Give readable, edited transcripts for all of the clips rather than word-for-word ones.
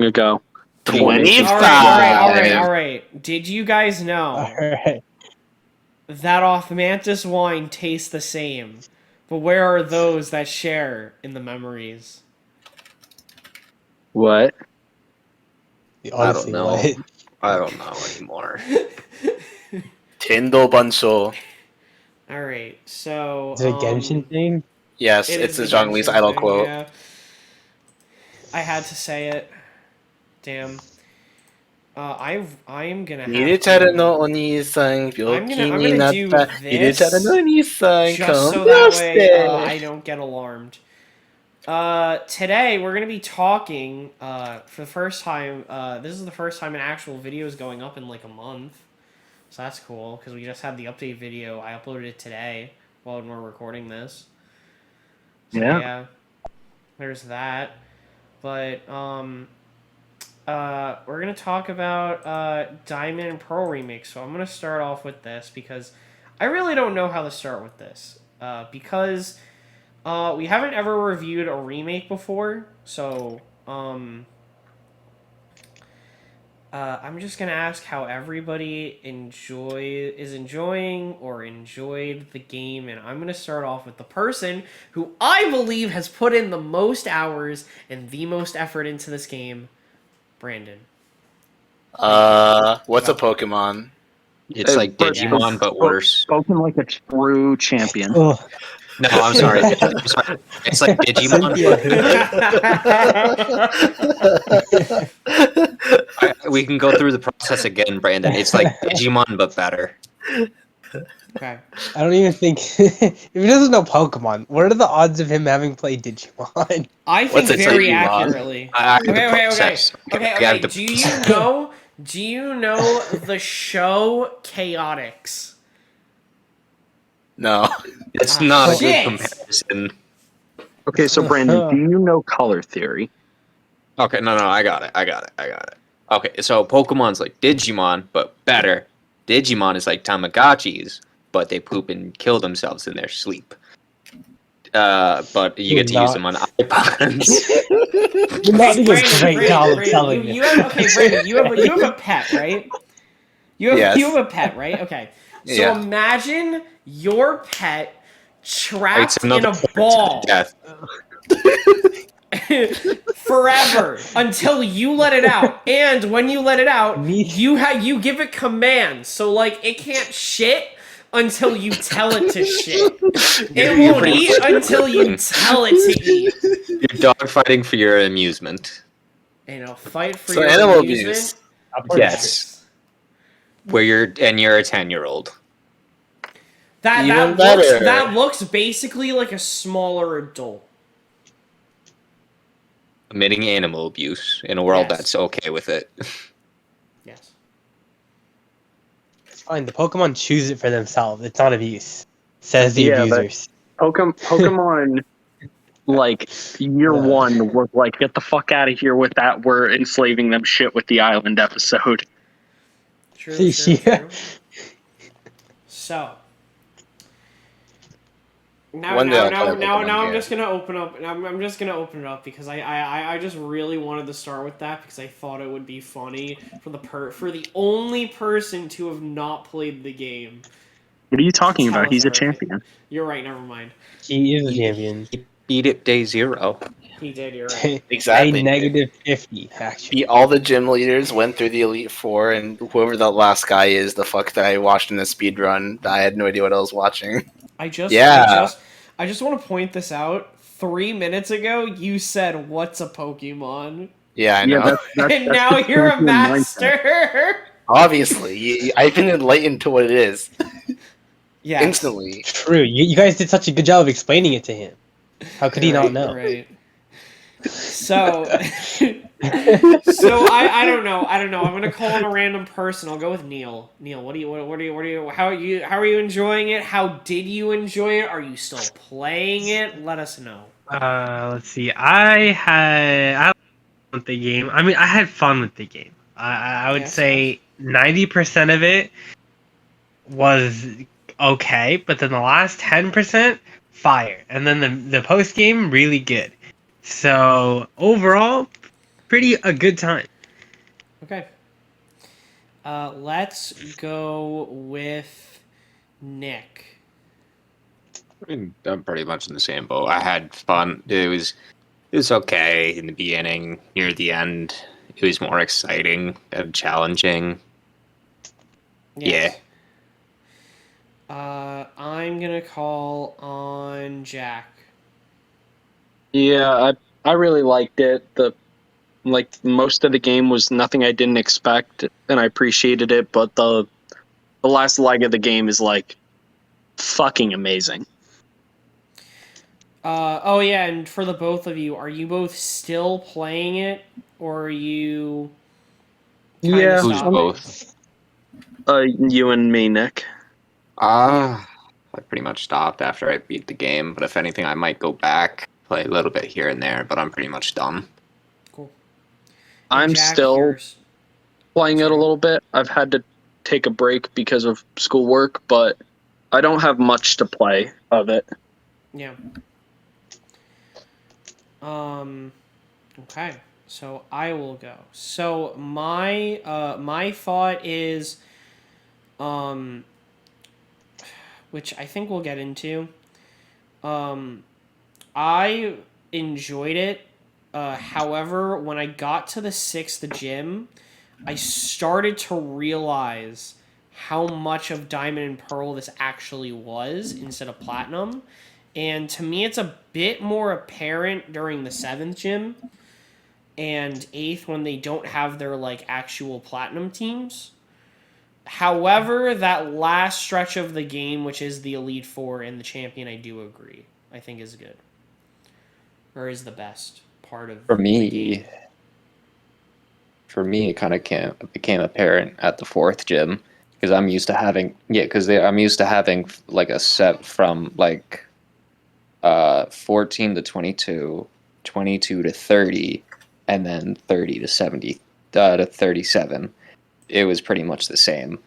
Here we go. 25. All right. Did you guys know Alright. that Osmanthus wine tastes the same, but where are those that share in the memories? What? Honestly, know. what? I don't know anymore. Tendo Banso. All right, so Is it a Genshin thing? Yes, it it's is a Zhongli's Genshin idol thing, quote. yeah. I had to say it. Damn. I am gonna have Nirutara to. no Oni-san, I'm byoki gonna ni do natta. Nirutara no this Oni-san, just so that way kondoshite. I don't get alarmed. Today we're gonna be talking for the first time. This is the first time an actual video is going up in like a month, so that's cool because we just had the update video. I uploaded it today while we're recording this. So, yeah, there's that. But we're gonna talk about Diamond and Pearl Remakes. So I'm gonna start off with this because I really don't know how to start with this. Because we haven't ever reviewed a remake before, so I'm just gonna ask how everybody is enjoying or enjoyed the game, and I'm gonna start off with the person who I believe has put in the most hours and the most effort into this game, Brandon. What's a Pokemon? It's like Digimon, but worse. Spoken like a true champion. Oh, No, I'm sorry. It's like Digimon. We can go through the process again, Brandon. It's like Digimon, but better. Okay. I don't even think if he doesn't know Pokemon, what are the odds of him having played Digimon? I think What's a very Digimon? accurately. I have the Okay. process. Okay. Do you know the show Chaotix? No. It's not a Shit. good comparison. Okay, so Brandon, do you know color theory? Okay, no, I got it. Okay, so Pokemon's like Digimon, but better. Digimon is like Tamagotchis, but they poop and kill themselves in their sleep. But you get to use them on iPods. You're not doing a great job of telling me. Brandon, you have a pet, right? Yes. You have a pet, right? Okay. So Yeah. imagine your pet trapped It's in a another ball death. forever until you let it out. And when you let it out, you give it commands. So like it can't shit until you tell it to shit. It won't eat until you tell it to eat. You're dogfighting for your amusement. And it'll fight for So your animal amusement. abuse. Yes. Where you're a 10-year-old. Even better. That looks basically like a smaller adult. Admitting animal abuse in a world Yes. that's okay with it. Yes. It's fine. The Pokemon choose it for themselves. It's not abuse. Says the Yeah, but- abusers. Pokemon, like, year one was like, get the fuck out of here with that, we're enslaving them shit with the island episode. True. Yeah. So now One day I'll play I'm Pokemon just gonna open up. I'm just gonna open it up because I just really wanted to start with that because I thought it would be funny for the only person to have not played the game. What are you talking Tell about? us He's a everything. champion. You're right. Never mind. He is a champion. He beat it day 0. He did. You're right. Exactly. A negative 50, actually. All the gym leaders went through the Elite Four, and whoever that last guy is, the fuck that I watched in the speed run, I had no idea what I was watching. I just want to point this out. 3 minutes ago, you said, "What's a Pokemon?" Yeah, I know. And now the you're a champion mindset. master. Obviously, I've been enlightened to what it is Yeah. instantly. True. You guys did such a good job of explaining it to him. How could he not know? Right. So, I don't know. I'm gonna call on a random person. I'll go with Neil. Neil, how are you enjoying it? How did you enjoy it? Are you still playing it? Let us know. Let's see. I had with the game. I mean, I had fun with the game. I would say 90% of it was okay, but then the last 10%, fire, and then the post game really good. So overall, pretty a good time. Okay. Let's go with Nick. I'm pretty much in the same boat. I had fun. It was okay in the beginning. Near the end, it was more exciting and challenging. Yes. I'm gonna call on Jack. Yeah, I really liked it. Most of the game was nothing I didn't expect, and I appreciated it. But the last leg of the game is like fucking amazing. Oh yeah, and for the both of you, are you both still playing it, or are you kind of Yeah, Who's stopping? both? You and me, Nick. I pretty much stopped after I beat the game. But if anything, I might go back, play a little bit here and there. But I'm pretty much done. Cool. And I'm Jack, still yours. playing it a Sorry. little bit. I've had to take a break because of schoolwork, but I don't have much to play of it. Yeah. Okay. So I will go. So my thought is, which I think we'll get into. I enjoyed it. However, when I got to the sixth gym, I started to realize how much of Diamond and Pearl this actually was instead of Platinum. And to me, it's a bit more apparent during the seventh gym and eighth when they don't have their like actual Platinum teams. However, that last stretch of the game, which is the Elite Four and the Champion, I do agree. I think is good. Or is the best part of For the me, game. it kind of became apparent at the fourth gym because I'm used to having I'm used to having like a set from like 14 to 22, 22 to 30, and then 30 to 70 to 37. It was pretty much the same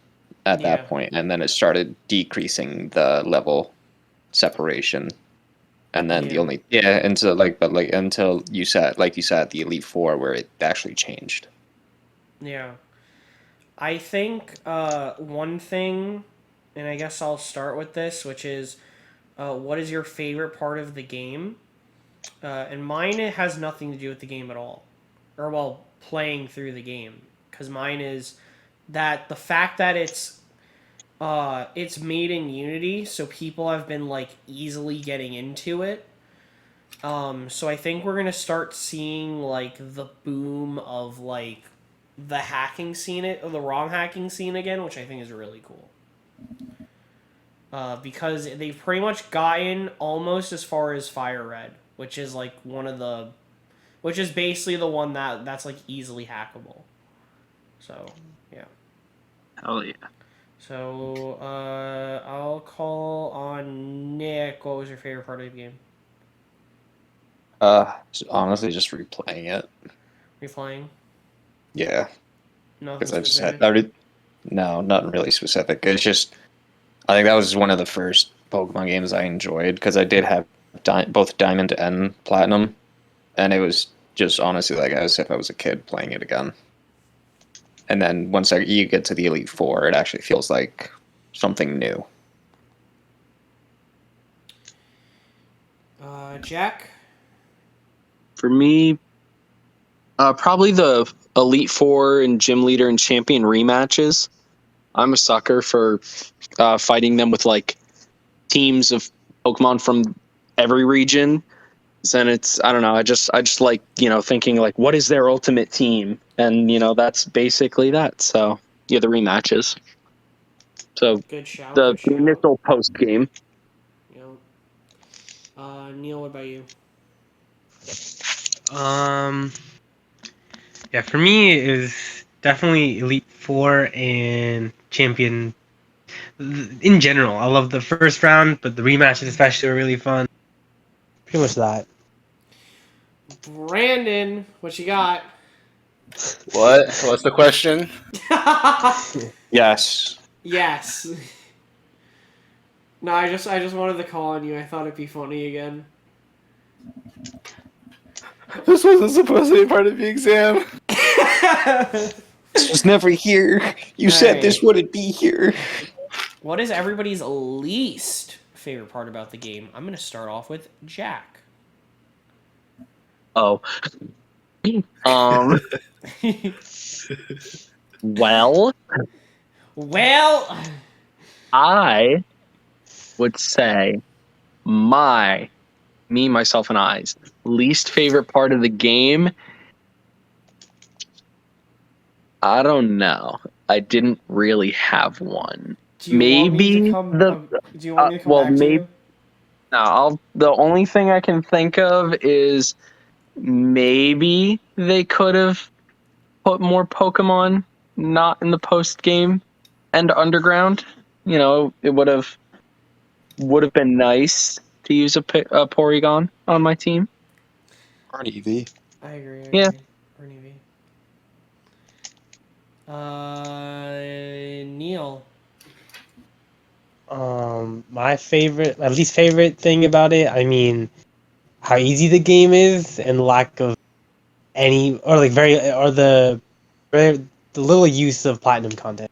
at Yeah. that point, and then it started decreasing the level separation. And then the Yeah. only until you said the Elite Four where it actually changed. Yeah. I think one thing, and I guess I'll start with this, which is what is your favorite part of the game? And mine, it has nothing to do with the game at all. Or, well, playing through the game. Because mine is that the fact that it's made in Unity, so people have been, like, easily getting into it. So I think we're gonna start seeing like the boom of like the hacking scene, or the wrong hacking scene again, which I think is really cool. Because they've pretty much gotten almost as far as Fire Red, which is like which is basically the one that's like easily hackable. So yeah. Hell yeah. So I'll call on Nick. What was your favorite part of the game? Honestly, just replaying it. Replaying? Yeah, Nothing because I just specific. had no, nothing really specific. It's just I think that was one of the first Pokemon games I enjoyed because I did have both Diamond and Platinum, and it was just honestly like as if I was a kid playing it again. And then once you get to the Elite Four, it actually feels like something new. Jack? For me, probably the Elite Four and Gym Leader and Champion rematches. I'm a sucker for fighting them with like teams of Pokemon from every region. And it's I don't know. I just like thinking like what is their ultimate team, and that's basically that. So yeah, the rematches. So Good shout. the Good shout. initial post game. Neil, what about you? Yeah, for me it was definitely Elite Four and Champion. In general, I love the first round, but the rematches especially were really fun. Pretty much that. Brandon, what you got? What? What's the question? Yes. Yes. No, I just wanted to call on you. I thought it'd be funny again. This wasn't supposed to be part of the exam. This was never here. You said this Alright. wouldn't be here. What is everybody's least favorite part about the game? I'm going to start off with Jack. Oh. Well, Well, I would say me, myself, and I's least favorite part of the game. I don't know. I didn't really have one. do you want me to come? Do you want me to come well, back to maybe you? no. The only thing I can think of is maybe they could have put more Pokemon not in the post game and underground. You know, it would have been nice to use a Porygon on my team. Or an EV. I agree. Yeah. Or an EV. Neil. My least favorite thing about it, I mean, how easy the game is and lack of any, or like the little use of platinum content.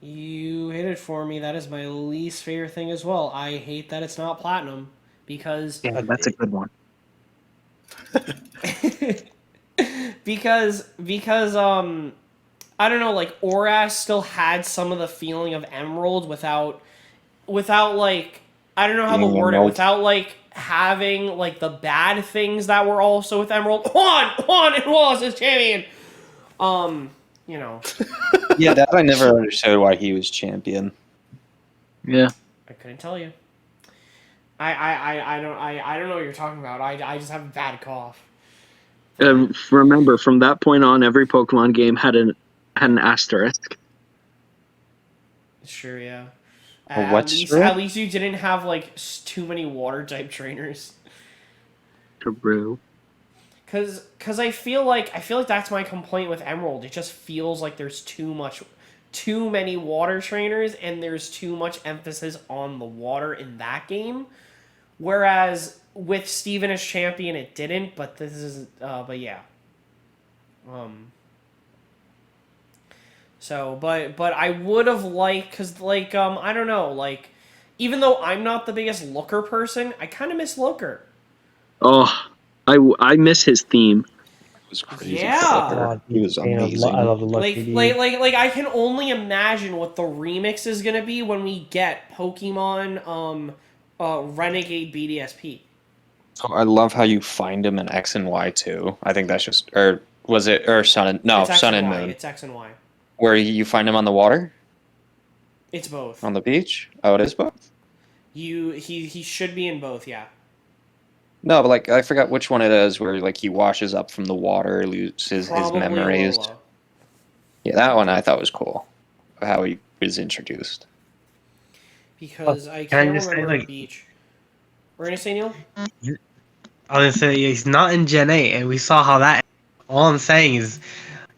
You hit it for me. That is my least favorite thing as well. I hate that it's not platinum because Yeah, that's a good one. because I don't know, like Oras still had some of the feeling of Emerald without like I don't know how to Being word it, Emerald. without like having like the bad things that were also with Emerald. Juan and Wallace is champion. You know. Yeah, that I never understood why he was champion. Yeah. I couldn't tell you. I don't know what you're talking about. I just have a bad cough. Remember, from that point on, every Pokemon game had an asterisk. It's true, yeah. What's At least you didn't have like too many water type trainers. True. Cause I feel like that's my complaint with Emerald. It just feels like there's too many water trainers, and there's too much emphasis on the water in that game. Whereas with Steven as champion, it didn't. But this is, but yeah. So, but I would have liked, cause like I don't know, like even though I'm not the biggest Looker person, I kind of miss Looker. Oh, I miss his theme. It was crazy. Yeah. He was I amazing. love the look. Like I can only imagine what the remix is gonna be when we get Pokemon Renegade BDSP. Oh, I love how you find him in X and Y too. I think that's just, or was it, or Sun and, no, It's X Sun and and Y. Moon. It's X and Y. Where you find him on the water? It's both. On the beach? Oh, it is both? He should be in both, yeah. No, but like, I forgot which one it is where like he washes up from the water, loses his Probably memories. Alola. Yeah, that one I thought was cool. How he was introduced. Because I can I can't just say, remember like- a beach. We're gonna say Neil? I was gonna say he's not in Gen 8, and we saw how that. All I'm saying is,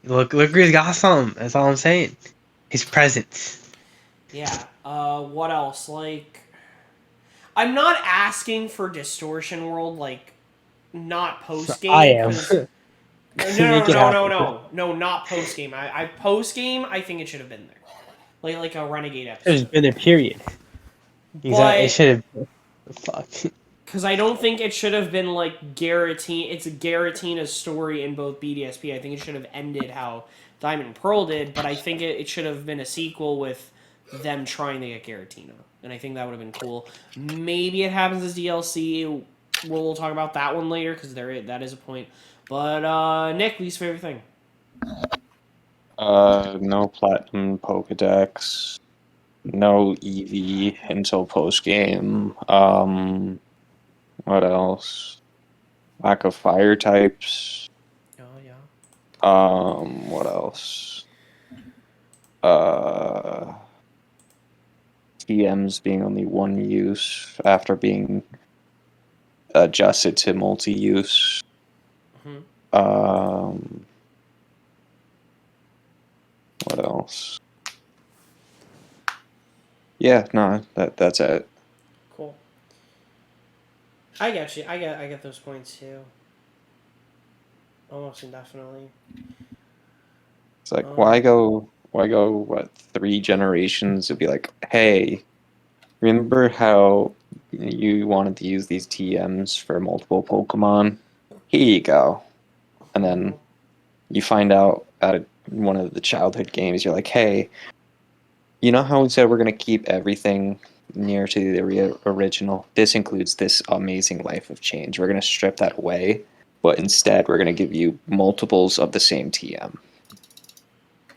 look, he's got something. That's all I'm saying. His presence. Yeah. What else? Like, I'm not asking for Distortion World, like, not post game. I am. No, not post game. I post game. I think it should have been there, like a Renegade There's episode. been a period. But- It should have. Fuck. Because I don't think it should have been like Garatina. It's a Garatina's story in both BDSP. I think it should have ended how Diamond and Pearl did, but I think it should have been a sequel with them trying to get Garatina, and I think that would have been cool. Maybe it happens as DLC. We'll talk about that one later because that is a point. But Nick, least favorite thing. No Platinum Pokedex. No EV until post game. What else? Lack of fire types. Oh yeah. What else? TMs being only one use after being adjusted to multi-use. Mhm. What else? Yeah, no, that's it. Cool. I get you. I get those points too. Almost indefinitely. It's like, why go what 3 generations to be like, hey, remember how you wanted to use these TMs for multiple Pokemon? Here you go. And then you find out at one of the childhood games, you're like, hey, you know how we said we're going to keep everything near to the original? This includes this amazing life of change. We're going to strip that away, but instead we're going to give you multiples of the same TM.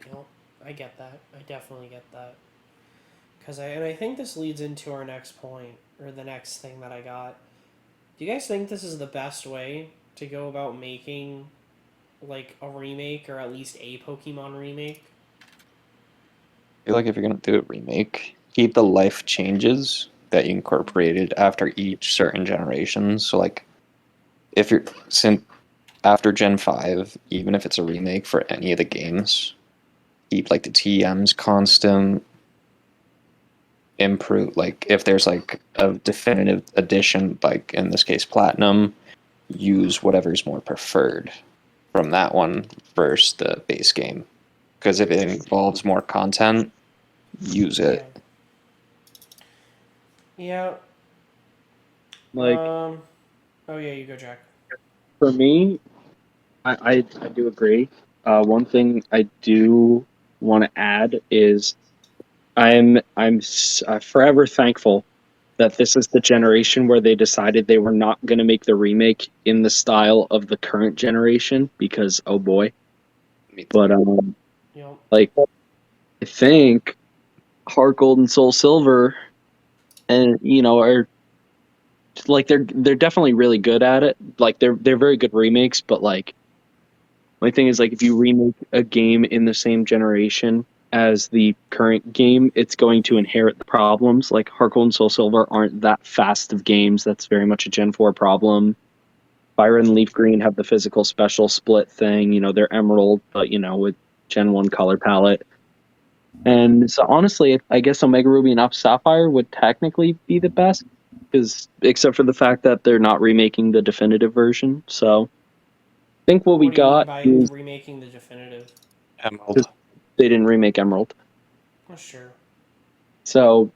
Yep, I get that. I definitely get that. And I think this leads into our next point, or the next thing that I got. Do you guys think this is the best way to go about making, like, a remake, or at least a Pokemon remake? I feel like if you're going to do a remake, keep the life changes that you incorporated after each certain generation. So, like, if you're since after Gen 5, even if it's a remake for any of the games, keep like the TMs constant, improve, like if there's like a definitive edition, like in this case Platinum, use whatever's more preferred from that one versus the base game. Because if it involves more content, use it. Yeah. Like Oh yeah, you go, Jack. for me, I do agree. One thing I do want to add is I'm forever thankful that this is the generation where they decided they were not going to make the remake in the style of the current generation because oh boy. But Yep. like I think Heart Gold and Soul Silver, and are like they're definitely really good at it. Like they're very good remakes, but like my thing is like if you remake a game in the same generation as the current game, it's going to inherit the problems. Like Heart Gold and Soul Silver aren't that fast of games. That's very much a Gen 4 problem. Fire and Leaf Green have the physical special split thing. They're Emerald, but with Gen 1 color palette. And so honestly, I guess Omega Ruby and Up Sapphire would technically be the best, because except for the fact that they're not remaking the definitive version. So I think what we What do you mean got by is remaking the definitive? Emerald. they didn't remake Emerald. Oh, sure. So,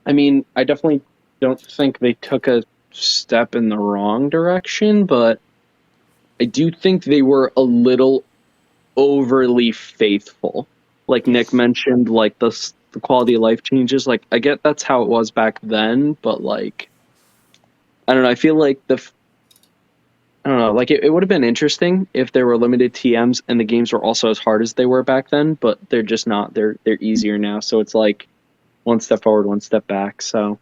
I mean, I definitely don't think they took a step in the wrong direction, but I do think they were a little overly faithful. Like Nick mentioned, like the quality of life changes. Like I get that's how it was back then, but like I don't know. I feel like I don't know. Like it would have been interesting if there were limited TMs and the games were also as hard as they were back then, but they're just not. They're easier now, so it's like one step forward, one step back. So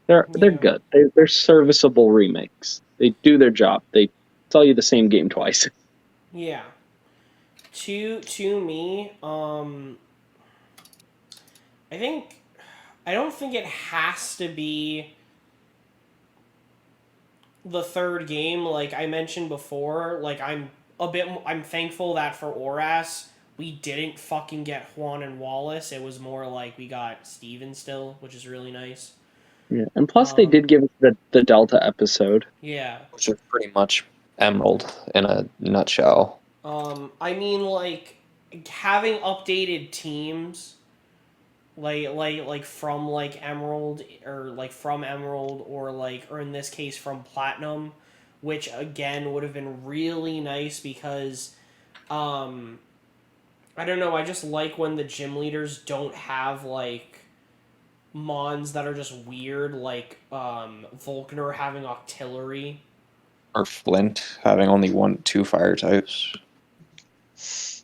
they're good. They're serviceable remakes. They do their job. They tell you the same game twice. Yeah. To me, I don't think it has to be the third game. Like I mentioned before, like I'm thankful that for Oras we didn't fucking get Juan and Wallace. It was more like we got Steven still, which is really nice. Yeah, and plus they did give us the Delta episode. Yeah. Which is pretty much Emerald in a nutshell. I mean, like having updated teams, like from like Emerald or in this case from Platinum, which again would have been really nice because, I don't know. I just like when the gym leaders don't have like mons that are just weird, like Volkner having artillery. Or Flint having only 2 fire types.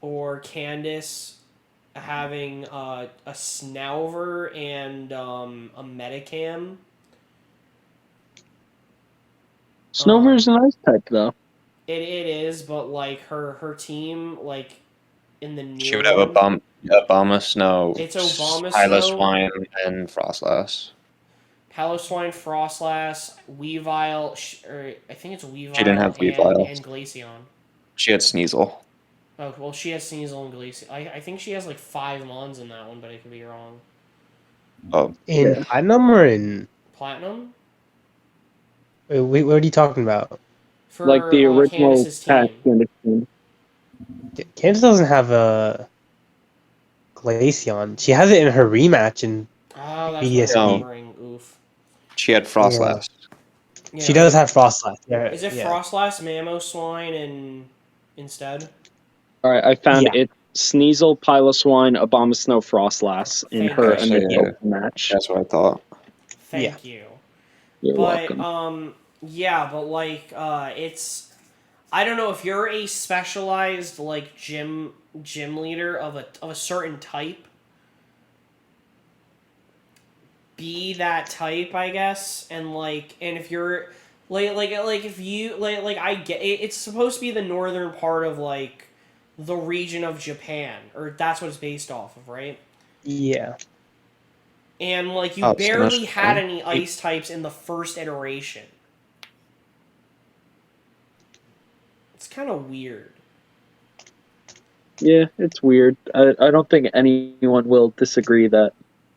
Or Candace having a Snowver and a Metacam. Snover's a nice type though. It is, but like her team, like in the She new would have one, Obama Snow, it's Obama Hyla Snow, Swine, and Frostlass. Paloswine, Frostlass, Weavile, or I think it's She didn't have Weavile Weavile. and Glaceon. She had Sneasel. Oh well, she has Sneasel and Glaceon. I think she has like 5 mons in that one, but I could be wrong. Oh, In Platinum or in Platinum? Wait, what are you talking about? For Like the original Candace's Pat team. Candace team. Candace doesn't have a Glaceon. She has it in her rematch in Oh, that's what I'm BDSP. remembering. Oof. She had Yeah. Frostlass. Yeah, She does have Frostlass. Yeah, Is it yeah. Frostlass, Mamoswine, and instead? All right, I found Yeah. it. Sneasel, Piloswine, Abomasnow, Frostlass in Thank her you. So, initial yeah. match. That's what I thought. Yeah. Thank you. You're But welcome. yeah, but like it's I don't know if you're a specialized like gym leader of a certain type. Be that type, I guess, and if you're like if you like I get it, it's supposed to be the northern part of like the region of Japan, or that's what it's based off of, right? Yeah. And like you Oh, so much barely had fun. any ice types in the first iteration. It's kind of weird. Yeah, it's weird. I don't think anyone will disagree that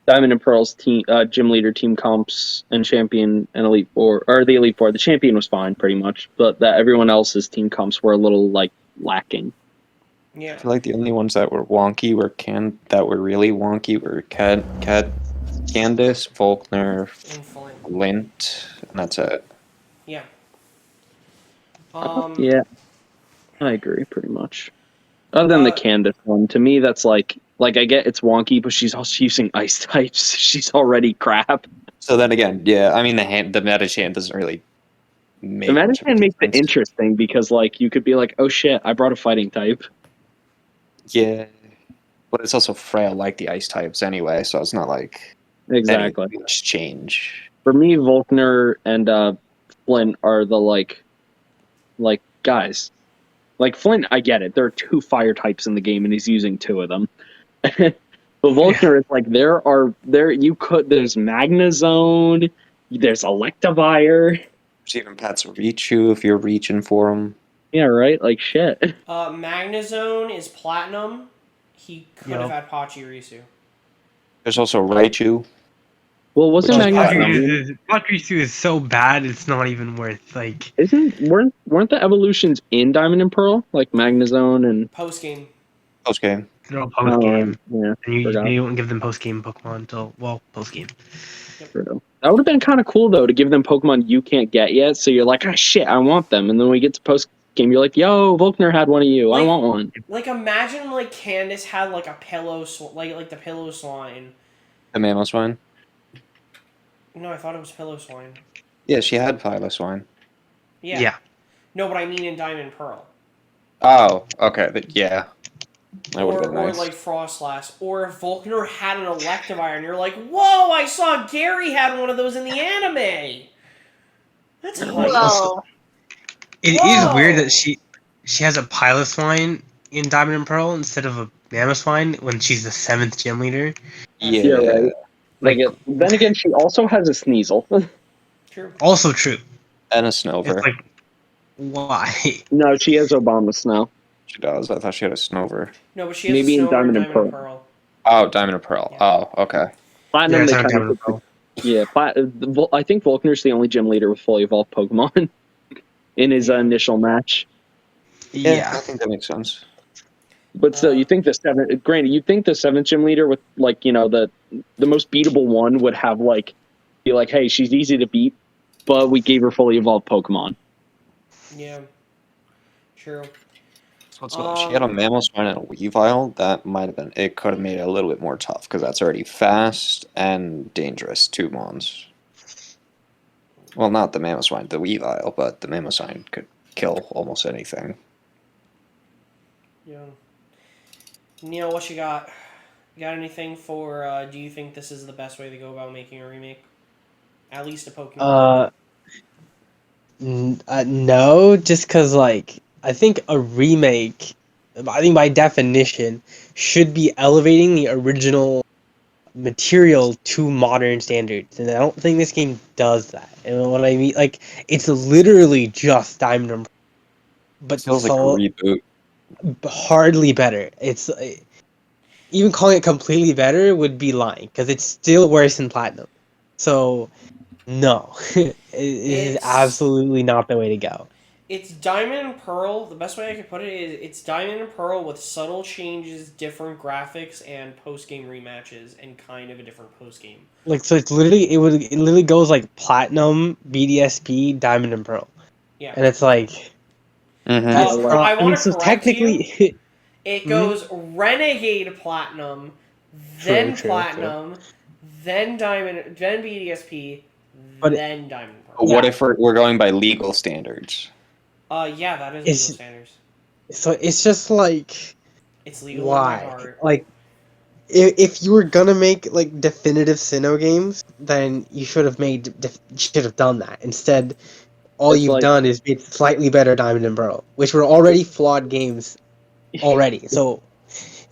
Diamond and Pearl's team, gym leader, team comps, and champion and Elite Four, or the Elite Four. The champion was fine, pretty much, but that everyone else's team comps were a little like lacking. Yeah. I feel like the only ones that were wonky that were really wonky were Candace, Volkner, And Flint. Lint, and that's it. Yeah. Yeah, I agree, pretty much. Other than the Uh, Candace one, to me, that's like I get it's wonky, but she's also using ice types. She's already crap. So then again, yeah, I mean the meta chant doesn't really The make much of a Medicine makes it difference. interesting because like you could be like, oh shit, I brought a fighting type. Yeah, but it's also frail like the ice types anyway, so it's not like any Exactly. huge change. For me, Volkner and Flint are the like guys. Like Flint, I get it. There are two fire types in the game, and he's using two of them. But Volkner is like there's Magnezone, there's Electivire. There's even Pats Reach if you're reaching for them. Yeah, right. Like shit. Magnezone is platinum. He could have Yup. had Pachirisu. There's also Raichu. Well, wasn't Which is Magnezone? Pachirisu is so bad, it's not even worth like. Weren't the evolutions in Diamond and Pearl like Magnezone and Post game. Post game. They're all post game, yeah, and forgot. you don't give them post game Pokemon until post game. True. That would have been kind of cool though to give them Pokemon you can't get yet. So you're like, ah, shit, I want them, and then when we get to post game, you're like, yo, Volkner had one of you. I Like- want one. Like imagine like Candace had like a like the pillow swine. The Mamoswine. No, I thought it was pillow swine. Yeah, she had Piloswine. Yeah. No, but I mean in Diamond and Pearl. Oh, okay. Yeah. That would have been Or nice. like Frostlass. Or if Volkner had an Electivire and you're like, whoa, I saw Gary had one of those in the anime. That's hype. Whoa. It Whoa! is weird that she has a Piloswine in Diamond and Pearl instead of a Mamoswine when she's the 7th gym leader. Yeah. Yeah, right. Like, Then again, she also has a Sneasel. True. also true. And a It's Snover. like, why? No, she has Obama Snow. She does. I thought she had a Snover. No, but she has Maybe a in Snow Diamond in and Diamond and Pearl. Pearl. Oh, Diamond and Pearl. Yeah. Oh, okay. Platinum, Yeah, it's they not kind Diamond of and Pearl. yeah. I think Volkner's the only gym leader with fully evolved Pokemon in his initial match. Yeah. I think that makes sense. But still, you think the seventh? Granted, you think the seventh gym leader with like the most beatable one would have be like, hey, she's easy to beat, but we gave her fully evolved Pokemon. Yeah. True. So she had a Mamoswine and a Weavile. That might have been. It could have made it a little bit more tough because that's already fast and dangerous. Two Mons. Well, not the Mamoswine, the Weavile, but the Mamoswine could kill almost anything. Yeah. Neil, what you got? You got anything for, do you think this is the best way to go about making a remake? At least a Pokemon. No, just because I think a remake, I think by definition, should be elevating the original material to modern standards, and I don't think this game does that. And what I mean, it's literally just Diamond and Pearl, but Feels like a reboot. hardly better. It's even calling it completely better would be lying because it's still worse than Platinum. So No, it is absolutely not the way to go. It's Diamond and Pearl. The best way I could put it is it's Diamond and Pearl with subtle changes, different graphics, and post game rematches, and kind of a different post game. Like, so it's literally it literally goes like Platinum, BDSP, Diamond and Pearl, Yeah. and it's like that's I not, I want mean, to so correct you. technically, It goes Renegade Platinum, then Platinum, then Diamond, then BDSP, But then Diamond and Pearl. But what if we're going by legal standards? Yeah, that is It's- legal standards. so it's just like It's legal in my why? heart. Like, if you were gonna make like definitive Sinnoh games, then you should have done that. Instead, all It's you've like- done is made slightly better Diamond and Pearl, which were already flawed games already. So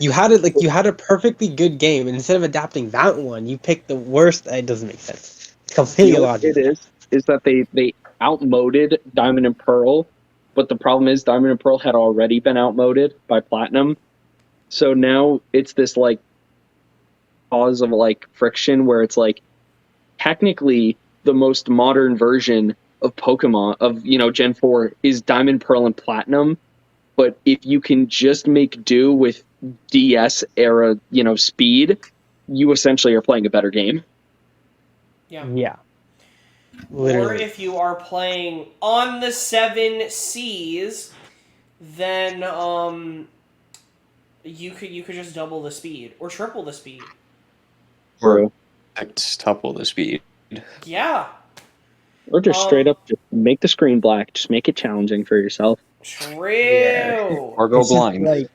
you had a perfectly good game, and instead of adapting that one, you picked the worst. It doesn't make sense. It's completely You know what it illogical. is that they outmoded Diamond and Pearl, but the problem is Diamond and Pearl had already been outmoded by Platinum. So now it's this like cause of like friction where it's like technically the most modern version of Pokemon of Gen 4 is Diamond, Pearl, and Platinum. But if you can just make do with DS era, speed, you essentially are playing a better game. Yeah. Or Literally. if you are playing on the 7 Seas, then you could just double the speed or triple the speed. True. Tuple the speed. Yeah. Or just straight up just make the screen black. Just make it challenging for yourself. True. Or go It's just blind. like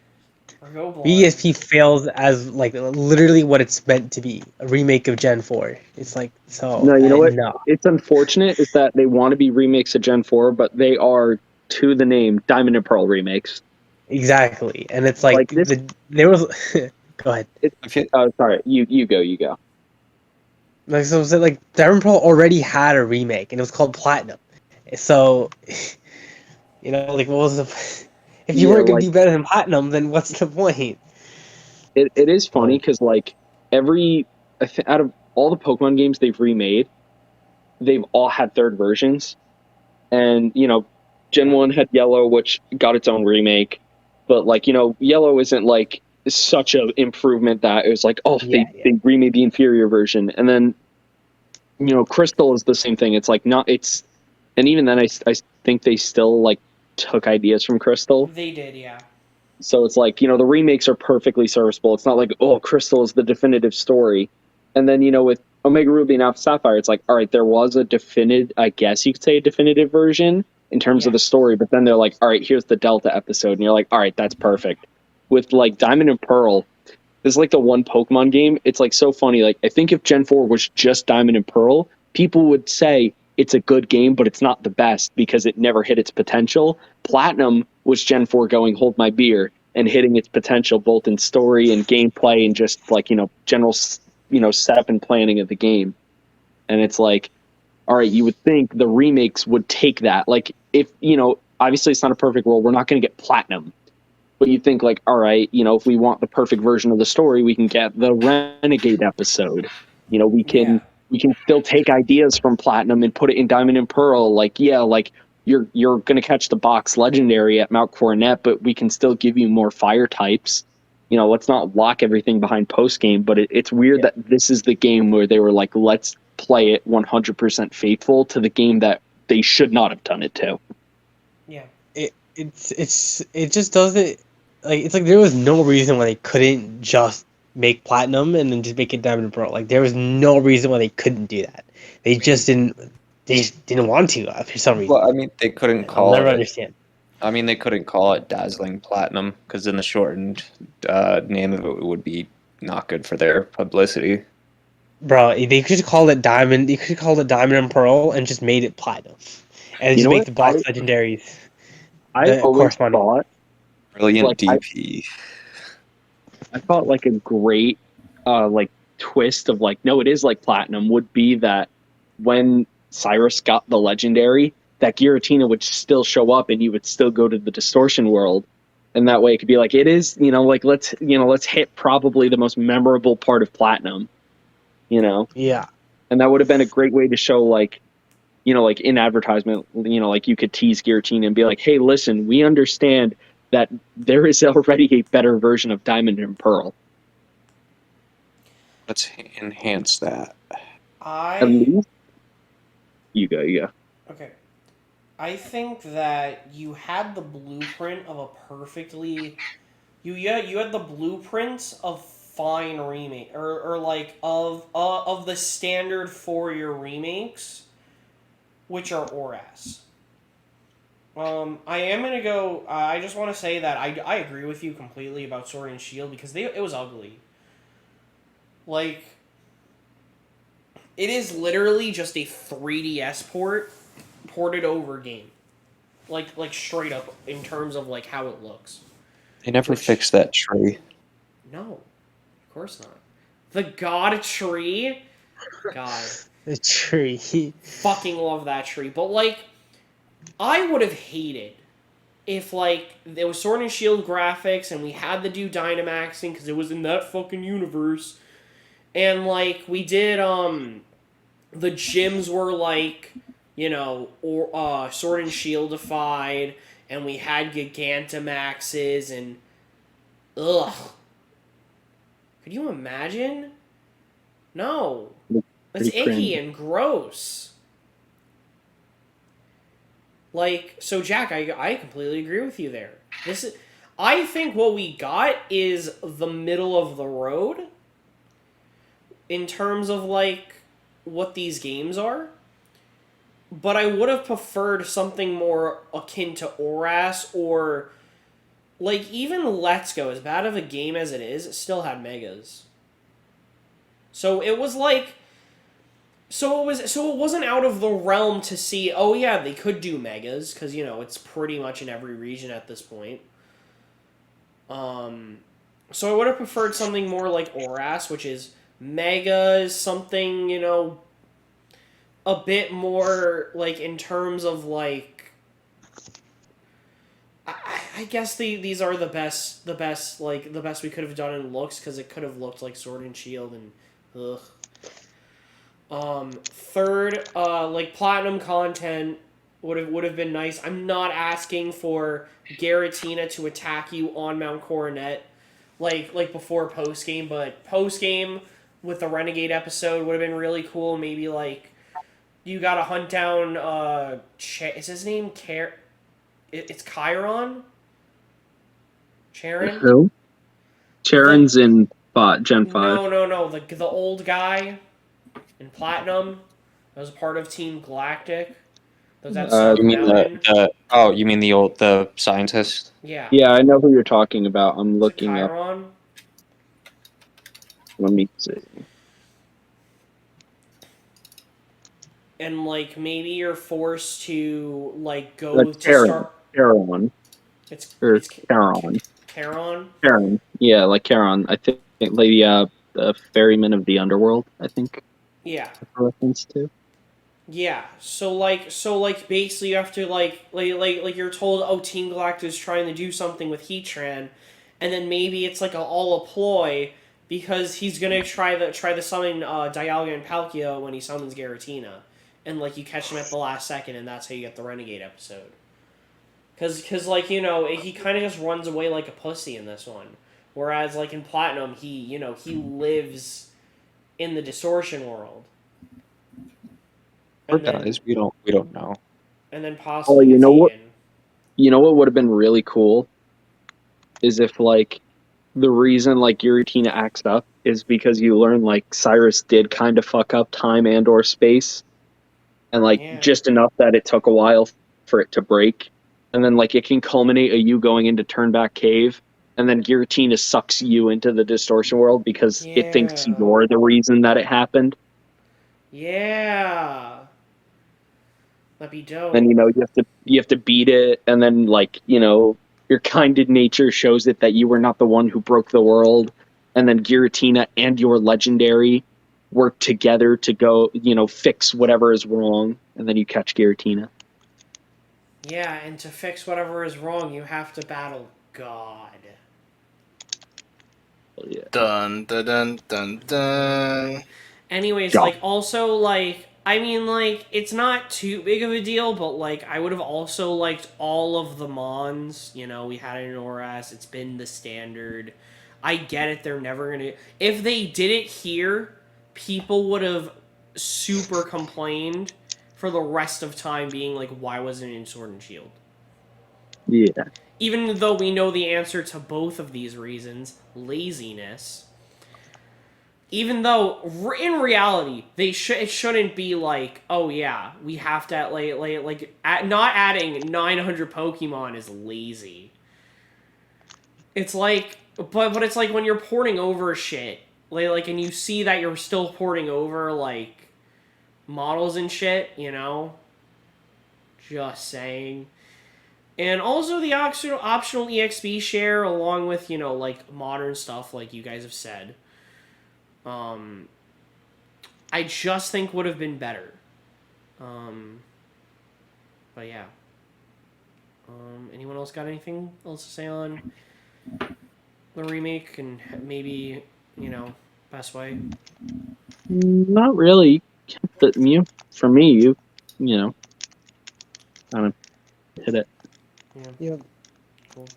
Or go blind. BSP fails as like literally what it's meant to be, a remake of Gen 4. It's like so. No, you know what? No. It's unfortunate is that they want to be remakes of Gen 4, but they are, to the name, Diamond and Pearl remakes. Exactly, and it's like, Like this- there was. Go ahead. Oh, sorry. You go. Like, so like Diamond Pearl already had a remake, and it was called Platinum. So, like, what was the? If you Yeah, weren't gonna like- do better than Platinum, then what's the point? It is funny because, like, out of all the Pokemon games they've remade, they've all had third versions. And, Gen 1 had Yellow, which got its own remake. But, like, Yellow isn't, like, such an improvement that it was like, they remade the inferior version. And then, Crystal is the same thing. It's like, and even then I think they still, like, took ideas from Crystal. They did, yeah. So it's like, the remakes are perfectly serviceable. It's not like, Crystal is the definitive story. And then, with Omega Ruby and Alpha Sapphire, it's like, all right, there was a I guess you could say a definitive version in terms of the story, but then they're like, all right, here's the Delta episode. And you're like, all right, that's perfect. With like Diamond and Pearl, this is like the one Pokemon game. It's like so funny. Like, I think if Gen 4 was just Diamond and Pearl, people would say it's a good game, but it's not the best because it never hit its potential. Platinum was Gen 4 going hold my beer and hitting its potential both in story and gameplay and just like, general, setup and planning of the game. And it's like, all right, you would think the remakes would take that. Like, if, obviously it's not a perfect world, we're not going to get Platinum. But you think like, all right, if we want the perfect version of the story, we can get the Renegade episode. We can still take ideas from Platinum and put it in Diamond and Pearl. Like, you're gonna catch the box legendary at Mount Coronet, but we can still give you more fire types. Let's not lock everything behind post game. But it's weird that this is the game where they were like, let's play it 100% faithful to the game that they should not have done it to. Yeah. It just doesn't, like, it's like there was no reason why they couldn't just make Platinum and then just make it Diamond and Pearl. Like, there was no reason why they couldn't do that. They just didn't want to, for some reason. Well, I mean, they couldn't I'll call never it. understand. I mean, they couldn't call it Dazzling Platinum because then the shortened name of it would be not good for their publicity. Bro, they could call it Diamond. You could call it Diamond and Pearl and just made it Platinum, and just make the box legendaries. I always thought Brilliant like, DP. I thought like a great like twist of like, no, it is like Platinum would be that when Cyrus got the legendary, that Giratina would still show up and you would still go to the distortion world. And that way it could be like, it is, like let's hit probably the most memorable part of Platinum. Yeah. And that would have been a great way to show, like, like in advertisement, like you could tease Giratina and be like, hey, listen, we understand that there is already a better version of Diamond and Pearl. Let's enhance that. At least you go. Okay. I think that you had the blueprint of a perfectly you had the blueprints of fine remake or like of the standard for your remakes, which are ORAS. I am gonna go. I just want to say that I agree with you completely about Sword and Shield because it was ugly. Like, it is literally just a 3DS ported over game, like straight up in terms of like how it looks. They never fixed that tree. No, of course not. The God tree, God, The tree. fucking love that tree. But like, I would have hated if like there was Sword and Shield graphics and we had to do Dynamaxing because it was in that fucking universe, and like we did the gyms were like or Sword and Shieldified, and we had Gigantamaxes and ugh. Could you imagine? No, that's Pretty icky cringe. and gross. Like, so Jack, I completely agree with you there. I think what we got is the middle of the road in terms of like what these games are. But I would have preferred something more akin to ORAS or like even Let's Go, as bad of a game as it is, it still had megas. So it was like so it wasn't out of the realm to see, oh yeah, they could do megas because it's pretty much in every region at this point. So I would have preferred something more like ORAS, which is megas, something a bit more like in terms of like. I guess these are the best we could have done in looks because it could have looked like Sword and Shield and ugh. Third, like platinum content would have been nice. I'm not asking for Giratina to attack you on Mount Coronet, like before post game, but post game with the Renegade episode would have been really cool. Maybe like you got to hunt down. Is his name It's Chiron. Charon. Who? Charon's in Gen 5. No. The old guy in Platinum that was part of Team Galactic. That was at Silver You mean Mountain. you mean the scientist? Yeah. Yeah, I know who you're talking about. I'm Was it looking up. Chiron? Let me see. And like maybe you're forced to like go That's to start. Charon. It's Charon. Charon. Charon. Yeah, like Charon. I think the ferryman of the underworld, I think. Yeah. That's a reference to. Yeah. So basically you have to like you're told, oh, Team Galactic is trying to do something with Heatran, and then maybe it's like all a ploy because he's gonna try to summon Dialga and Palkia when he summons Giratina, and like you catch him at the last second, and that's how you get the Renegade episode. Cause like he kind of just runs away like a pussy in this one, whereas like in Platinum he lives in the distortion world. Or guys, we don't know. And then possibly you know what? You know what would have been really cool is if like the reason like Giratina acts up is because you learn like Cyrus did kind of fuck up time and or space, and like just enough that it took a while for it to break, and then like it can culminate a you going into Turnback Cave, and then Giratina sucks you into the distortion world because it thinks you're the reason that it happened. Yeah. That'd be dope. Then you have to beat it, and then like your kinded nature shows it that you were not the one who broke the world, and then Giratina and your legendary work together to go fix whatever is wrong, and then you catch Giratina. Yeah, and to fix whatever is wrong, you have to battle God. Oh, yeah. Dun dun dun dun dun. Anyways, Job. like, also, like, I mean, like, it's not too big of a deal, but, like, I would have also liked all of the Mons. You know, we had it in ORAS. It's been the standard. I get it. They're never going to... If they did it here, people would have super complained for the rest of time being like, why wasn't it in Sword and Shield? Yeah. Even though we know the answer to both of these reasons, laziness... Even though in reality it shouldn't be like, oh yeah, we have to not adding 900 Pokemon is lazy. It's like, but it's like when you're porting over shit, like and you see that you're still porting over like models and shit, you know. Just saying. And also the optional EXP share, along with, you know, like modern stuff, like you guys have said. I just think would have been better. But yeah. Anyone else got anything else to say on the remake and maybe, you know, best way? Not really. For me, you know, kind of hit it. Yeah. Yep. Cool.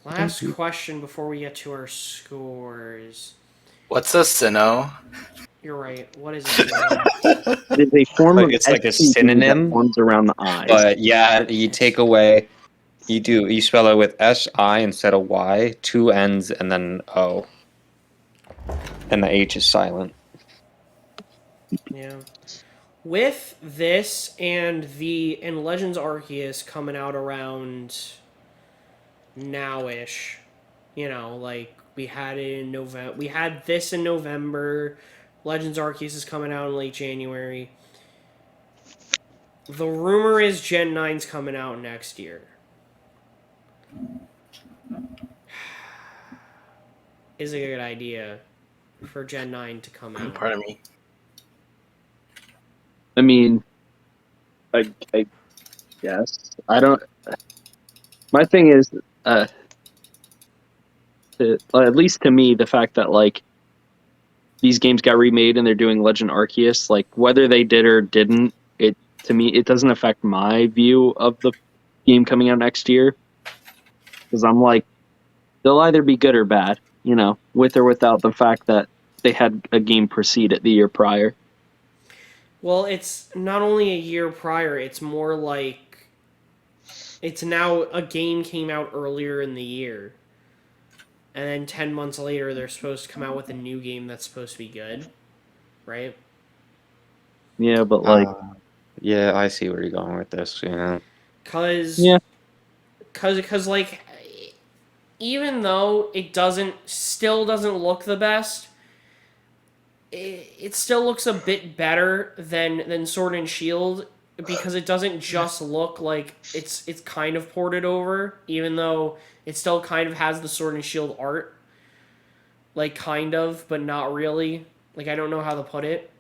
Last question before we get to our scores. What's a Sinnoh? You're right. What is it? It is a form Like, of it's like a STD synonym, that forms around the eyes. But yeah, you take away, you spell it with SI instead of Y, two N's and then O. And the H is silent. Yeah. With this and Legends Arceus coming out around now-ish, you know, like we had it in November. We had this in November. Legends Arceus is coming out in late January. The rumor is Gen 9's coming out next year. Is a good idea for Gen 9 to come out. Pardon me. I mean, I guess I don't. My thing is, at least to me, the fact that like these games got remade and they're doing Legend Arceus, like whether they did or didn't, to me it doesn't affect my view of the game coming out next year, because I'm like, they'll either be good or bad, you know, with or without the fact that they had a game precede it the year prior. Well, it's not only a year prior, it's more like it's now a game came out earlier in the year. And then 10 months later, they're supposed to come out with a new game that's supposed to be good. Right? Yeah, but like, Yeah, I see where you're going with this, you know. Cause like, even though it still doesn't look the best, it still looks a bit better than Sword and Shield, because it doesn't just look like it's kind of ported over, even though it still kind of has the Sword and Shield art. Like, kind of, but not really. Like, I don't know how to put it.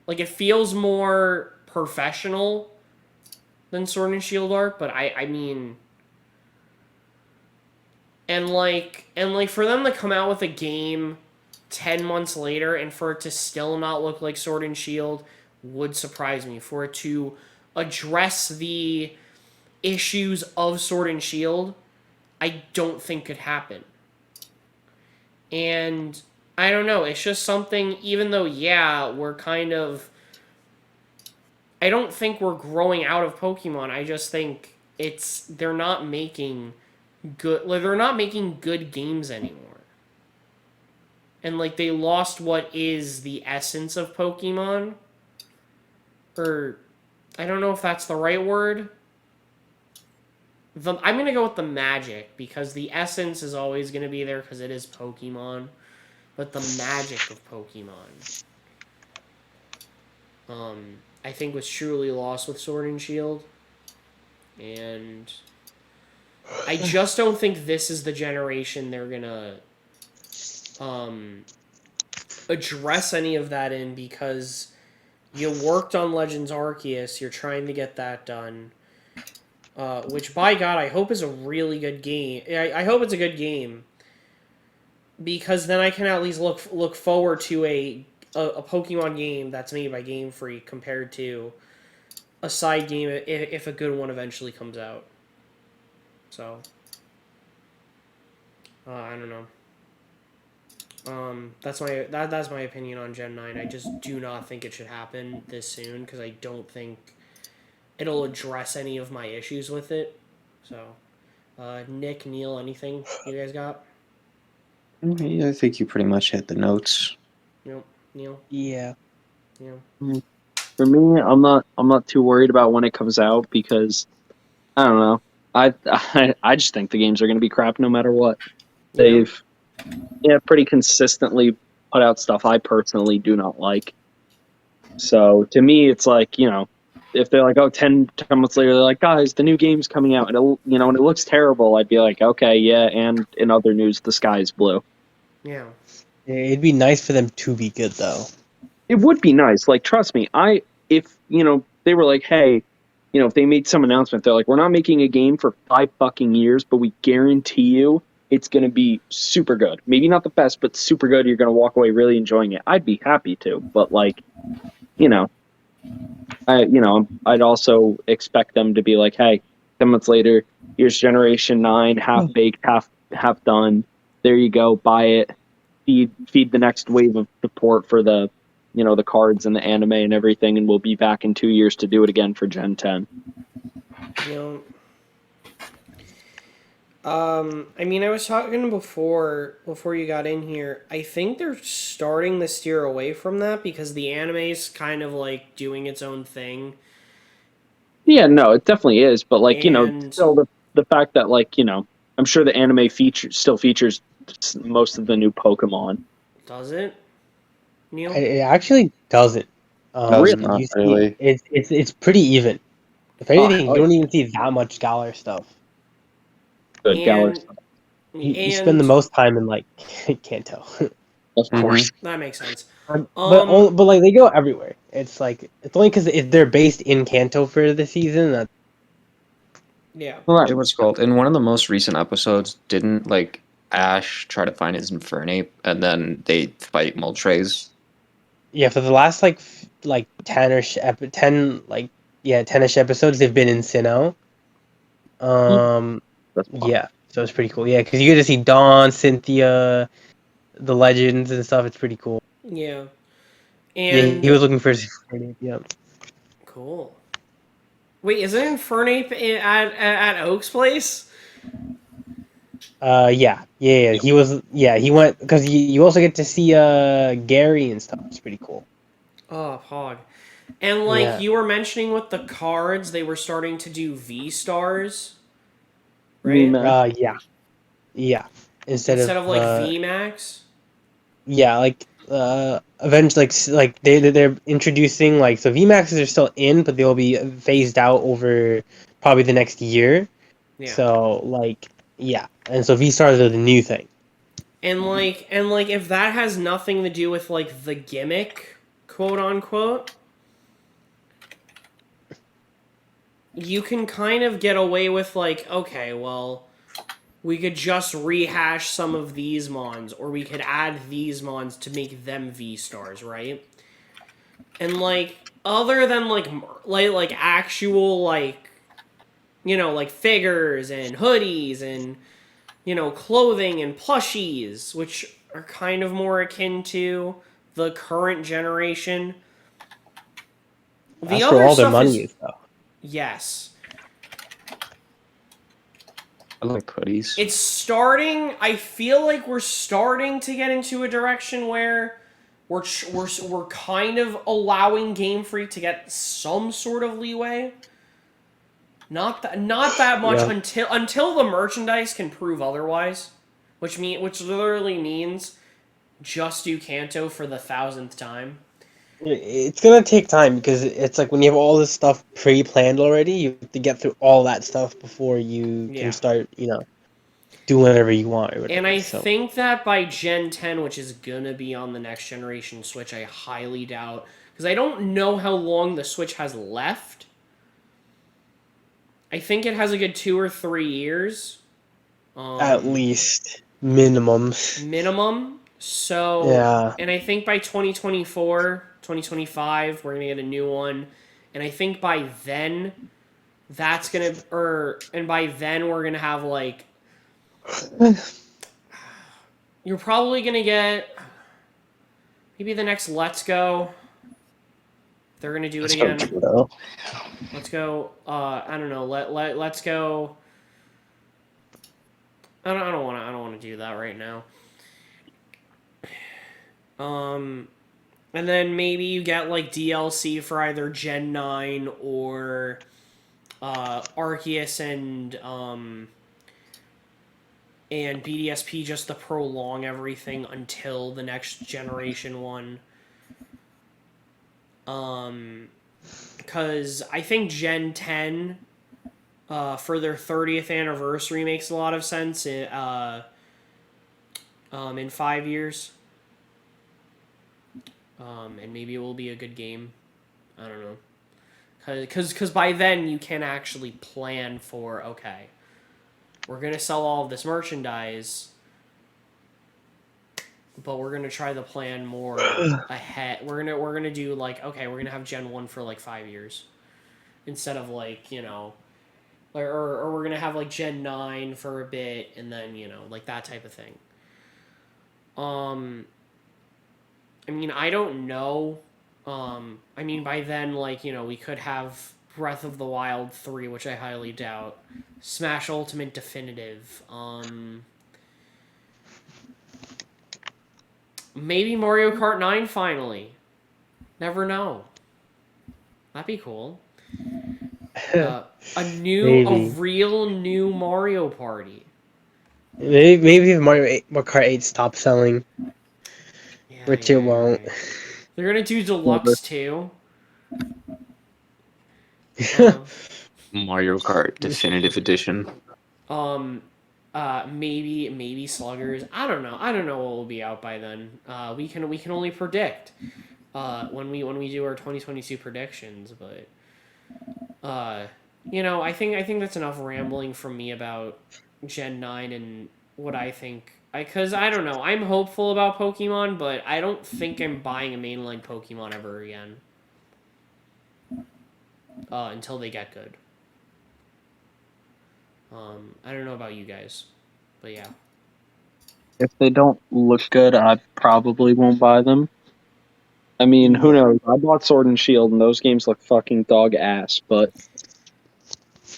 Like, it feels more professional than Sword and Shield art, but I mean... And for them to come out with a game 10 months later and for it to still not look like Sword and Shield would surprise me. For it to address the issues of Sword and Shield, I don't think could happen. And I don't know, it's just something, even though, yeah, we're kind of... I don't think we're growing out of Pokemon. I just think they're not making good games anymore. And like, they lost what is the essence of Pokemon. Or I don't know if that's the right word. I'm going to go with the magic, because the essence is always going to be there because it is Pokemon. But the magic of Pokemon, I think, was truly lost with Sword and Shield. And I just don't think this is the generation they're going to address any of that in, because you worked on Legends Arceus, you're trying to get that done. Which, by God, I hope is a really good game. I hope it's a good game. because then I can at least look forward to a Pokemon game that's made by Game Freak compared to a side game if a good one eventually comes out. So I don't know. That's my opinion on Gen 9. I just do not think it should happen this soon because I don't think it'll address any of my issues with it. So, Nick, Neil, anything you guys got? I think you pretty much hit the notes. Nope. Neil? Yeah. Yeah. For me, I'm not too worried about when it comes out because I don't know. I just think the games are going to be crap no matter what. They've pretty consistently put out stuff I personally do not like. So to me, it's like, if they're like, 10 months later, they're like, guys, the new game's coming out, and and it looks terrible, I'd be like, okay, yeah, and in other news, the sky's blue. Yeah. It'd be nice for them to be good, though. It would be nice. Like, trust me, if they were like, hey, if they made some announcement, they're like, we're not making a game for 5 fucking years, but we guarantee you it's going to be super good. Maybe not the best, but super good. You're going to walk away really enjoying it. I'd be happy to, but like, I'd also expect them to be like, hey, 10 months later, here's Generation 9, half baked, half done. There you go, buy it. Feed the next wave of support for the the cards and the anime and everything, and we'll be back in 2 years to do it again for Gen 10. I mean, I was talking before you got in here. I think they're starting to steer away from that because the anime's kind of like doing its own thing. Yeah, no, it definitely is, but like, And still the fact that like, I'm sure the anime still features most of the new Pokemon. does it, Neil? It actually doesn't. Really? Not You see, really. it's pretty even. If anything, you don't even see that much Galar stuff. Good, Galar. You spend the most time in like Kanto. Of course. That makes sense. But like they go everywhere. It's like it's only because they're based in Kanto for the season. That Yeah. Well, it was called in one of the most recent episodes. Didn't like Ash try to find his Infernape, and then they fight Moltres? yeah, for the last like 10-ish 10-ish episodes, they've been in Sinnoh. That's fun. Yeah, so it's pretty cool. Yeah, because you get to see Dawn, Cynthia, the legends and stuff. It's pretty cool. Yeah. Yeah, And he was looking for his Infernape. Yeah. cool. Wait, isn't Infernape at Oak's place? Yeah. He was. Yeah, he went because you also get to see Gary and stuff. It's pretty cool. Oh, Pog. And like Yeah. you were mentioning with the cards, they were starting to do V stars, right? Yeah. Instead of like V Max. Yeah, like eventually, like they're introducing like so VMAXs are still in, but they'll be phased out over probably the next year. Yeah. So like and so V stars are the new thing. And like if that has nothing to do with like the gimmick, quote unquote, you can kind of get away with like, okay, well, we could just rehash some of these mons, or we could add these mons to make them V stars, right? And like other than like actual like like figures and hoodies and clothing and plushies, which are kind of more akin to the current generation. That's where all their money is, though. Yes. I like hoodies. It's starting. I feel like we're starting to get into a direction where we're kind of allowing Game Freak to get some sort of leeway. Not that much until the merchandise can prove otherwise, which literally means just do Kanto for the 1,000th time. It's gonna take time because it's like when you have all this stuff pre-planned already, you have to get through all that stuff before you can start, do whatever you want. Or whatever, and I think that by Gen 10, which is gonna be on the next generation Switch, I highly doubt, because I don't know how long the Switch has left. I think it has a good 2 or 3 years. At least. minimum. minimum. So, Yeah. and I think by 2024, 2025, we're gonna get a new one, and I think by then, that's gonna, and by then we're gonna have like, you're probably gonna get maybe the next Let's Go. They're gonna do it again. Let's go. I don't know. Let's go. I don't want to do that right now. And then maybe you get like DLC for either Gen 9 or Arceus and BDSP just to prolong everything until the next generation one. Because I think Gen 10 for their 30th anniversary makes a lot of sense in 5 years. And maybe it will be a good game. I don't know. Because by then you can actually plan for, okay, we're going to sell all of this merchandise, but we're going to try to plan more ahead. We're gonna do like, okay, we're going to have Gen 1 for like 5 years. Instead of like, or we're going to have like Gen 9 for a bit and then, like that type of thing. I mean, I don't know. I mean, by then, like, we could have Breath of the Wild 3, which I highly doubt. Smash Ultimate Definitive. Maybe Mario Kart 9 finally. Never know. That'd be cool. A real new Mario Party. Maybe if Mario Kart 8 stops selling, which it won't. Right. They're gonna do Deluxe too. Mario Kart Definitive Edition. Maybe Sluggers. I don't know. I don't know what will be out by then. We can only predict. When we do our 2022 predictions, but I think that's enough rambling from me about Gen 9 and what I think. Because I don't know. I'm hopeful about Pokemon, but I don't think I'm buying a mainline Pokemon ever again. Until they get good. I don't know about you guys, but yeah. If they don't look good, I probably won't buy them. I mean, who knows? I bought Sword and Shield, and those games look fucking dog ass, but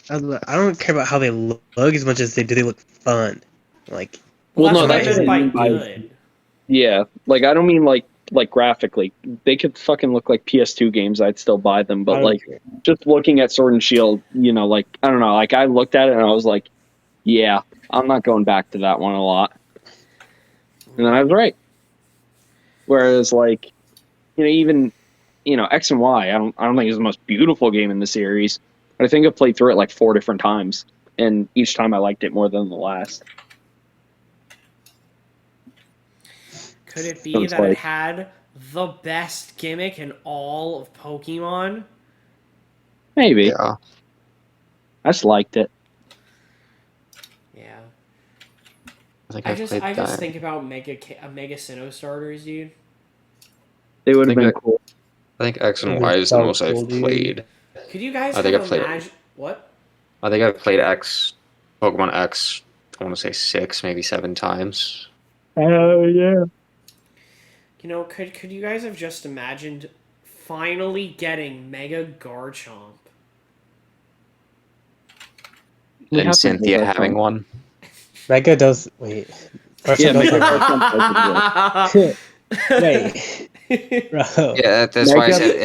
I don't care about how they look as much as they look fun. Like, Well, Well, that's no, what I that's meant what by I mean good. yeah, like I don't mean like graphically. They could fucking look like PS2 games. I'd still buy them, I but don't like care. just looking at Sword and Shield, like I don't know, like I looked at it and I was like, yeah, I'm not going back to that one a lot. And then I was right. Whereas like, even X and Y, I don't think it's the most beautiful game in the series, but I think I played through it like 4 different times, and each time I liked it more than the last. Could it So be it's that it like, had the best gimmick in all of Pokemon? maybe. Yeah. I just liked it. Yeah. I think I I've just played that. think about Mega Sinnoh starters, dude. They would I have think been cool. I think X and It'd Y be is the so most cool, I've dude. played. Could you guys I think have I've played imagined what? I think I've played Pokemon X, I want to say 6, maybe 7 times. Oh yeah. Could you guys have just imagined finally getting Mega Garchomp? We And have to Cynthia do that having song. one. Mega does. Wait. Yeah, Garchomp does Mega have Garchomp does Wait, bro. Yeah, that's why I Mega said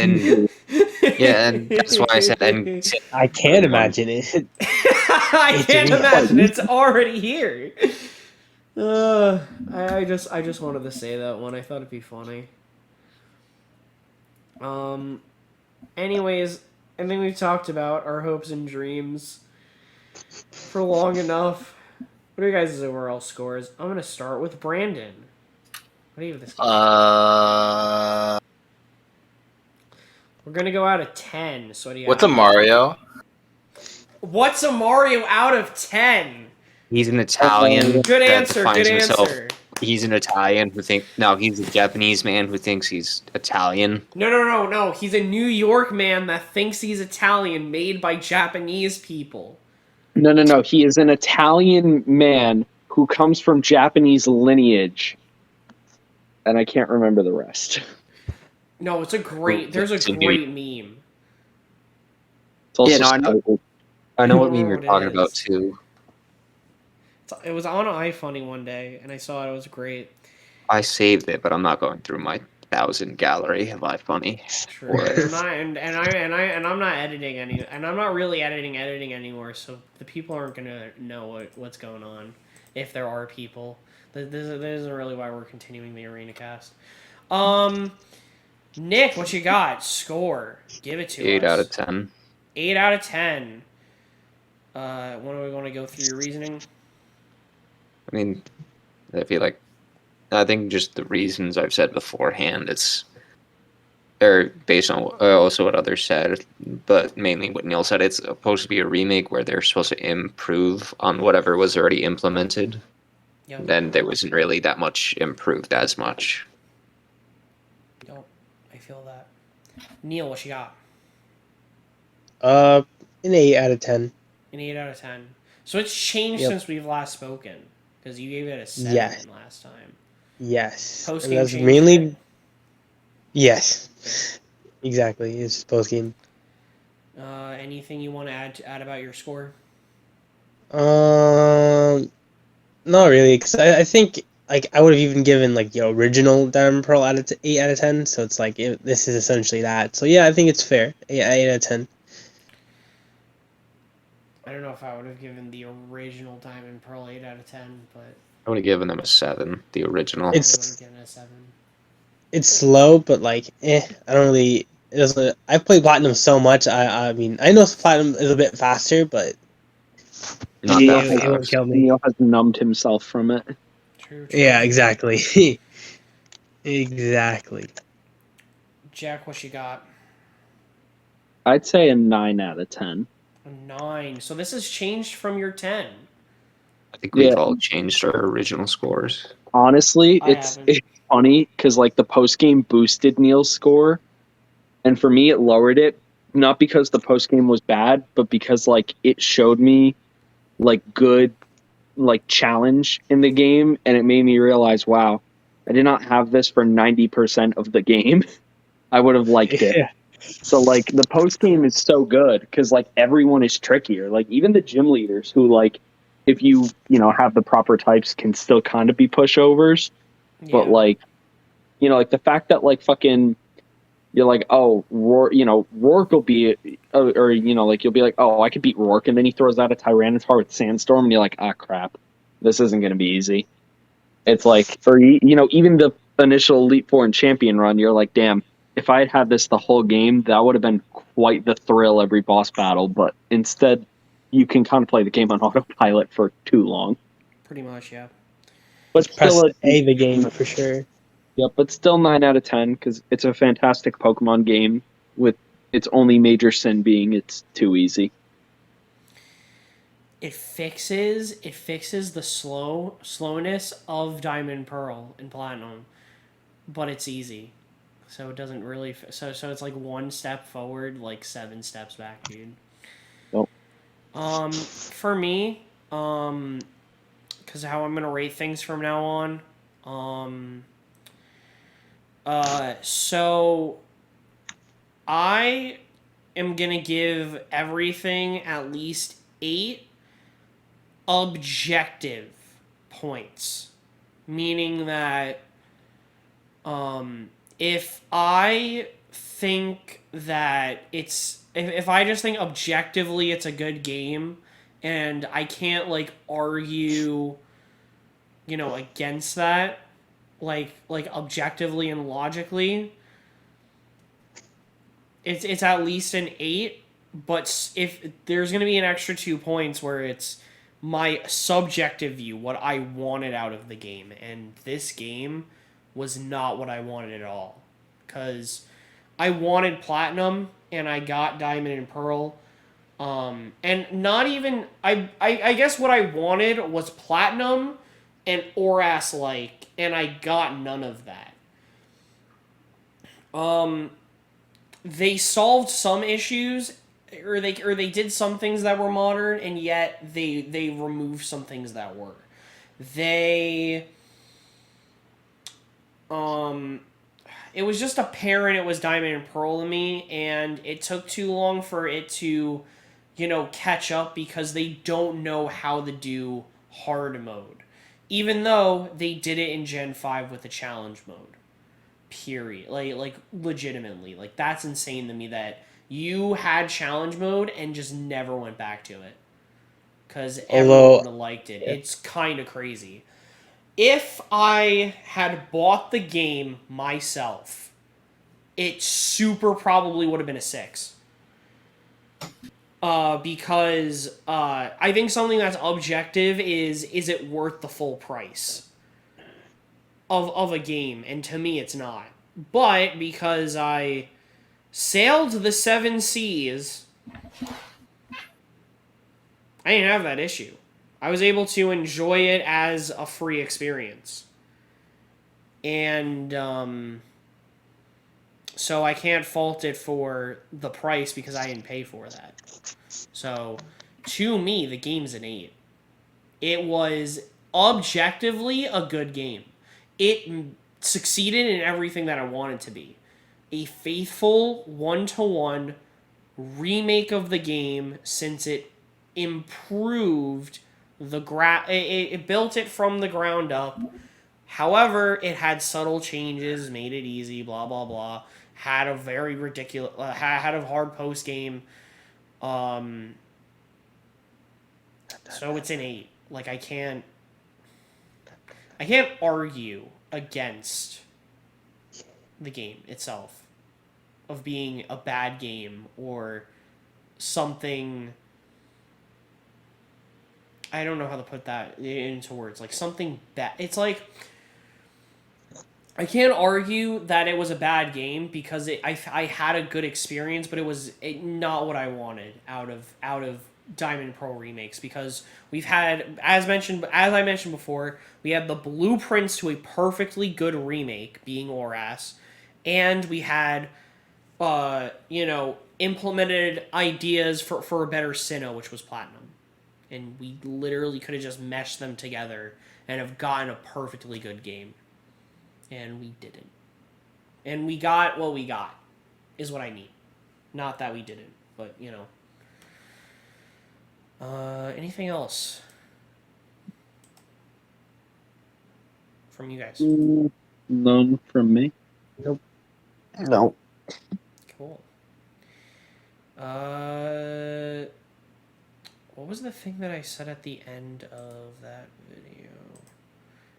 and that's why I said and I can't imagine it. I It's can't real. imagine it's already here. I just wanted to say that one. I thought it'd be funny. Anyways, I think we've talked about our hopes and dreams for long enough. What are you guys' overall scores? I'm gonna start with Brandon. What do you have this game? We're gonna go out of 10. So what do you What's have? a Mario? What's a Mario out of 10? He's an Italian. Good that answer. defines Good himself. answer. He's an Italian who he's a Japanese man who thinks he's Italian. No. He's a New York man that thinks he's Italian, made by Japanese people. No. He is an Italian man who comes from Japanese lineage, and I can't remember the rest. No, there's a great meme. It's also Yeah, no, I know. spelled- I know I what don't meme know you're what it talking is. about too. It was on iFunny one day, and I saw it. It was great. I saved it, but I'm not going through my 1,000 gallery of iFunny. True. And I'm not editing and I'm not really editing anymore. So the people aren't gonna know what's going on, if there are people. This isn't really why we're continuing the Arenacast. Nick, what you got? Score. Give it to 8 us. out of 10. 8 out of 10. When are we going to go through your reasoning? I mean, I think just the reasons I've said beforehand, they're based on also what others said, but mainly what Neil said. It's supposed to be a remake where they're supposed to improve on whatever was already implemented. Yep. Then there wasn't really that much improved as much. Yep. I feel that. Neil, what you got? An 8 out of 10. An 8 out of 10. So it's changed since we've last spoken. Because you gave it a 7 Yes. last time. Yes. Post And game that's changed mainly. it? Yes. Exactly. It's post game. Anything you want to add about your score? Not really, because I think like I would have even given like original Diamond and Pearl 8 out of 10. So it's like this is essentially that. So yeah, I think it's fair. 8 out of 10. I don't know if I would have given the original Diamond and Pearl 8 out of 10, but I would have given them a 7, the original. I probably would have given it a 7. It's slow, but like I don't really. It doesn't. I've played Platinum so much. I mean I know Platinum is a bit faster, but Not Neil, that it won't fast. kill me. Neil has numbed himself from it. True. Yeah, exactly. Exactly. Jack, what you got? I'd say a 9 out of 10. A 9. So this has changed from your 10. I think we've Yeah. all changed our original scores. Honestly, I it's haven't. funny because like the post game boosted Neil's score, and for me it lowered it. Not because the post game was bad, but because like it showed me like good like challenge in the game, and it made me realize, wow, I did not have this for 90% of the game. I would have liked it. Yeah. So like the post game is so good because like everyone is trickier. Like even the gym leaders who like if you have the proper types can still kind of be pushovers. Yeah. But like like the fact that like fucking you're like, oh, Rourke will be or like you'll be like, oh, I could beat Rourke, and then he throws out a Tyranitar with Sandstorm, and you're like, ah, crap, this isn't gonna be easy. It's like, or even the initial Elite Four and Champion run, you're like, damn, if I had had this the whole game, that would have been quite the thrill every boss battle. But instead, you can kind of play the game on autopilot for too long. Pretty much, yeah. But Press still, the game for sure. yeah, but still 9 out of 10 because it's a fantastic Pokemon game with its only major sin being it's too easy. It fixes the slowness of Diamond and Pearl and Platinum, but it's easy. So it doesn't really so it's like 1 step forward, like 7 steps back, dude. Nope. For me, cuz how I'm going to rate things from now on, so I am going to give everything at least 8 objective points, meaning that if I think that if I just think objectively it's a good game and I can't like argue against that like objectively and logically, it's at least an 8. But if there's going to be an extra 2 points where it's my subjective view, what I wanted out of the game, and this game was not what I wanted at all. Because I wanted Platinum, and I got Diamond and Pearl. And not even I guess what I wanted was platinum and ORAS like, and I got none of that. They solved some issues, or they did some things that were modern, and yet they removed some things that were. They it was just apparent it was Diamond and Pearl to me, and it took too long for it to, catch up because they don't know how to do hard mode. Even though they did it in Gen 5 with the challenge mode. Period. Like legitimately. Like, that's insane to me that you had challenge mode and just never went back to it. Because everyone would have liked it. Yeah. It's kind of crazy. If I had bought the game myself, it super probably would have been a 6. Because I think something that's objective is it worth the full price of a game? And to me, it's not. But because I sailed the 7 seas, I didn't have that issue. I was able to enjoy it as a free experience. And so I can't fault it for the price because I didn't pay for that. So, to me, the game's an 8. It was objectively a good game. It succeeded in everything that I wanted to be. A faithful one-to-one remake of the game, since it improved it built it from the ground up. However, it had subtle changes, made it easy, blah blah blah. Had a very ridiculous, had a hard post game. So it's an 8. Like, I can't argue against the game itself of being a bad game or something. I don't know how to put that into words. Like, something bad. It's like, I can't argue that it was a bad game because I had a good experience, but it was not what I wanted out of Diamond and Pearl Remakes, because we've had, as I mentioned before, we had the blueprints to a perfectly good remake, being ORAS, and we had implemented ideas for a better Sinnoh, which was Platinum. And we literally could have just meshed them together and have gotten a perfectly good game. And we didn't. And we got what we got, is what I mean. Not that we didn't, but, anything else from you guys? None from me. No. Cool. What was the thing that I said at the end of that video?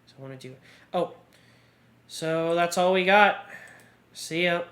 So I want to do... Oh. So that's all we got. See ya.